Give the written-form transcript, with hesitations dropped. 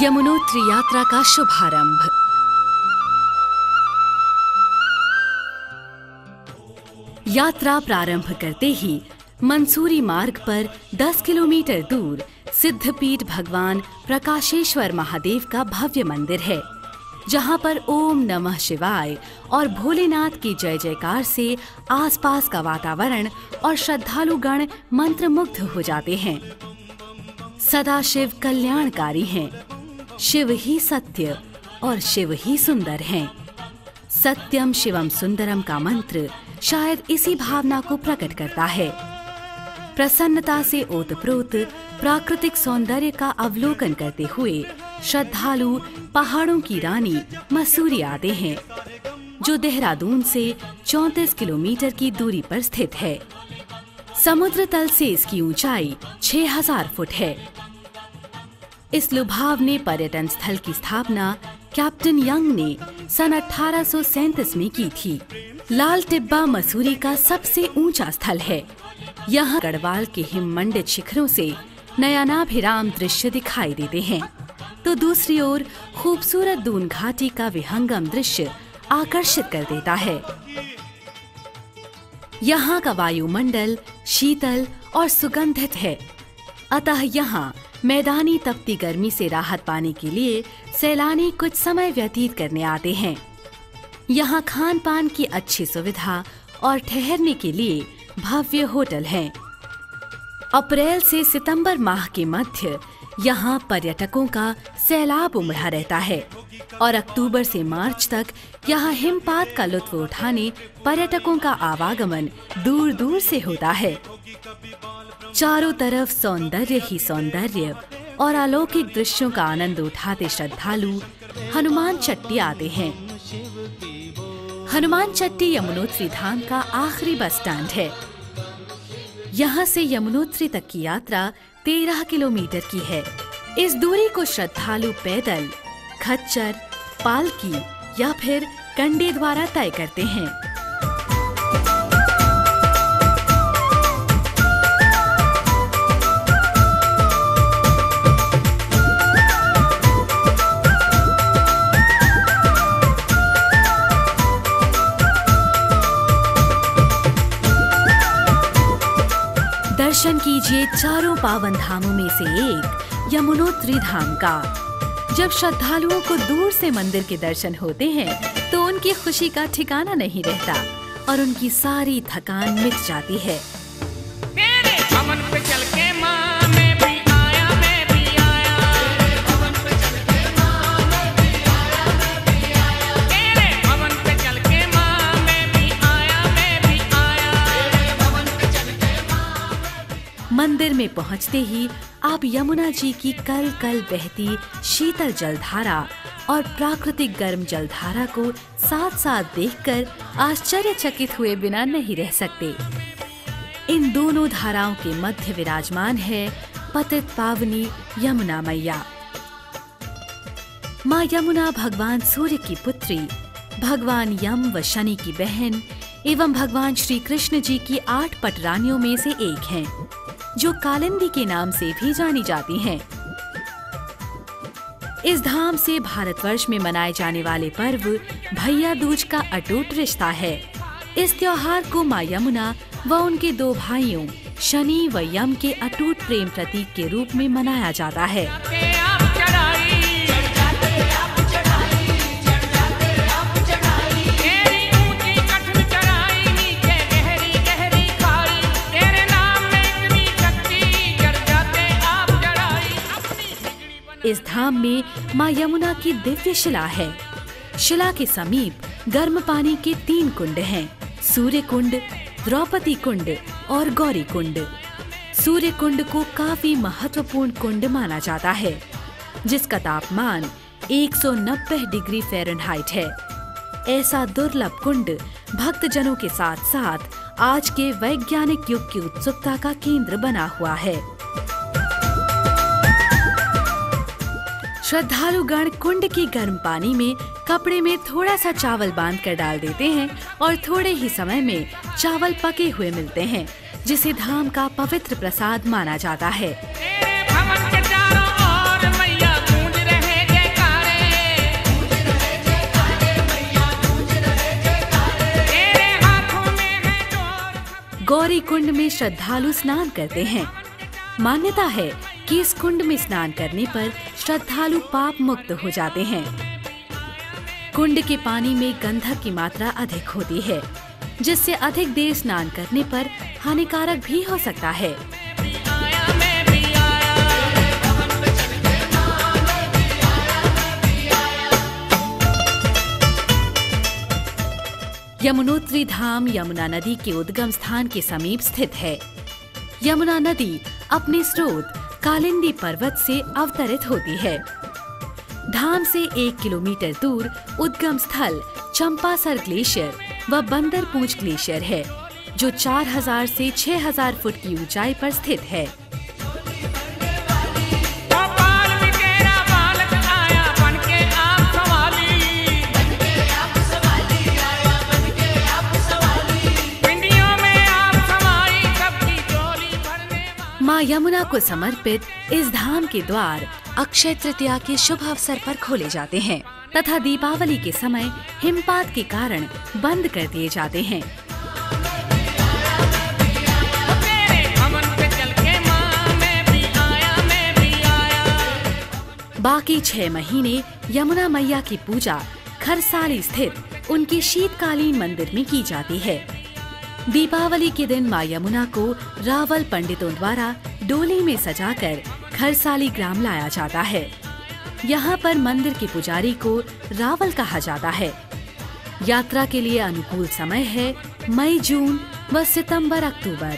यमुनोत्री यात्रा का शुभारंभ। यात्रा प्रारंभ करते ही मंसूरी मार्ग पर 10 किलोमीटर दूर सिद्धपीठ भगवान प्रकाशेश्वर महादेव का भव्य मंदिर है, जहां पर ओम नमः शिवाय और भोलेनाथ की जय जयकार से आसपास का वातावरण और श्रद्धालुगण मंत्रमुग्ध हो जाते हैं। सदाशिव कल्याणकारी हैं, शिव ही सत्य और शिव ही सुंदर हैं। सत्यम शिवम सुंदरम का मंत्र शायद इसी भावना को प्रकट करता है। प्रसन्नता से ओतप्रोत प्राकृतिक सौंदर्य का अवलोकन करते हुए श्रद्धालु पहाड़ों की रानी मसूरी आते हैं, जो देहरादून से 34 किलोमीटर की दूरी पर स्थित है। समुद्र तल से इसकी ऊंचाई 6000 फुट है। इस लुभावने पर्यटन स्थल की स्थापना कैप्टन यंग ने सन 1837 में की थी। लाल टिब्बा मसूरी का सबसे ऊंचा स्थल है। यहाँ गढ़वाल के हिममंडित शिखरों से नयनाभिराम दृश्य दिखाई देते हैं, तो दूसरी ओर खूबसूरत दून घाटी का विहंगम दृश्य आकर्षित कर देता है। यहाँ का वायुमंडल शीतल और सुगंधित है, अतः यहाँ मैदानी तपती गर्मी से राहत पाने के लिए सैलानी कुछ समय व्यतीत करने आते हैं। यहाँ खान पान की अच्छी सुविधा और ठहरने के लिए भव्य होटल हैं। अप्रैल से सितंबर माह के मध्य यहाँ पर्यटकों का सैलाब उमड़ा रहता है और अक्टूबर से मार्च तक यहाँ हिमपात का लुत्फ उठाने पर्यटकों का आवागमन दूर दूर से होता है। चारों तरफ सौंदर्य ही सौंदर्य और अलौकिक दृश्यों का आनंद उठाते श्रद्धालु हनुमान चट्टी आते हैं। हनुमान चट्टी यमुनोत्री धाम का आखिरी बस स्टैंड है। यहाँ से यमुनोत्री तक की यात्रा 13 किलोमीटर की है। इस दूरी को श्रद्धालु पैदल, खच्चर, पालकी या फिर कंडे द्वारा तय करते हैं। दर्शन कीजिए चारों पावन धामों में से एक यमुनोत्री धाम का। जब श्रद्धालुओं को दूर से मंदिर के दर्शन होते हैं तो उनकी खुशी का ठिकाना नहीं रहता और उनकी सारी थकान मिट जाती है। तेरे भवन पे चल के माँ मैं भी आया, मैं भी आया। तेरे भवन पे चल के माँ मैं भी आया, मैं भी आया। तेरे भवन पे चल के माँ मैं भी आया, मैं भी आया। तेरे भवन पे चल के माँ। मंदिर में पहुंचते ही आप यमुना जी की कल कल बहती शीतल जलधारा और प्राकृतिक गर्म जलधारा को साथ साथ देखकर आश्चर्यचकित हुए बिना नहीं रह सकते। इन दोनों धाराओं के मध्य विराजमान है पतित पावनी यमुना मैया। माँ यमुना भगवान सूर्य की पुत्री, भगवान यम व शनि की बहन एवं भगवान श्री कृष्ण जी की 8 पटरानियों में से एक हैं, जो कालिंदी के नाम से भी जानी जाती हैं। इस धाम से भारतवर्ष में मनाए जाने वाले पर्व भैया दूज का अटूट रिश्ता है। इस त्योहार को माँ यमुना व उनके 2 भाइयों शनि व यम के अटूट प्रेम प्रतीक के रूप में मनाया जाता है। इस धाम में माँ यमुना की दिव्य शिला है। शिला के समीप गर्म पानी के 3 कुंड हैं, सूर्य कुंड, द्रौपदी कुंड और गौरी कुंड। सूर्य कुंड को काफी महत्वपूर्ण कुंड माना जाता है, जिसका तापमान 190 डिग्री फ़ारेनहाइट है। ऐसा दुर्लभ कुंड भक्तजनों के साथ साथ आज के वैज्ञानिक युग की उत्सुकता का केंद्र बना हुआ है। श्रद्धालुगण कुंड की गर्म पानी में कपड़े में थोड़ा सा चावल बांध कर डाल देते हैं और थोड़े ही समय में चावल पके हुए मिलते हैं, जिसे धाम का पवित्र प्रसाद माना जाता है। तेरे भवन के चारों ओर मैया गूंज रहे गौरी कुंड में श्रद्धालु स्नान करते हैं। मान्यता है कि इस कुंड में स्नान करने पर श्रद्धालु पाप मुक्त हो जाते हैं। कुंड के पानी में गंधक की मात्रा अधिक होती है, जिससे अधिक देर स्नान करने पर हानिकारक भी हो सकता है। यमुनोत्री धाम यमुना नदी के उद्गम स्थान के समीप स्थित है। यमुना नदी अपने स्रोत कालिंदी पर्वत से अवतरित होती है। धाम से 1 किलोमीटर दूर उद्गम स्थल चंपासर ग्लेशियर व बंदरपूंछ ग्लेशियर है, जो 4000 से 6000 फुट की ऊंचाई पर स्थित है। माँ यमुना को समर्पित इस धाम के द्वार अक्षय तृतीया के शुभ अवसर पर खोले जाते हैं तथा दीपावली के समय हिमपात के कारण बंद कर दिए जाते हैं। बाकी 6 महीने यमुना मैया की पूजा खरसाली स्थित उनके शीतकालीन मंदिर में की जाती है। दीपावली के दिन माँ यमुना को रावल पंडितों द्वारा डोली में सजाकर खरसाली ग्राम लाया जाता है। यहाँ पर मंदिर के पुजारी को रावल कहा जाता है। यात्रा के लिए अनुकूल समय है मई, जून व सितंबर, अक्टूबर।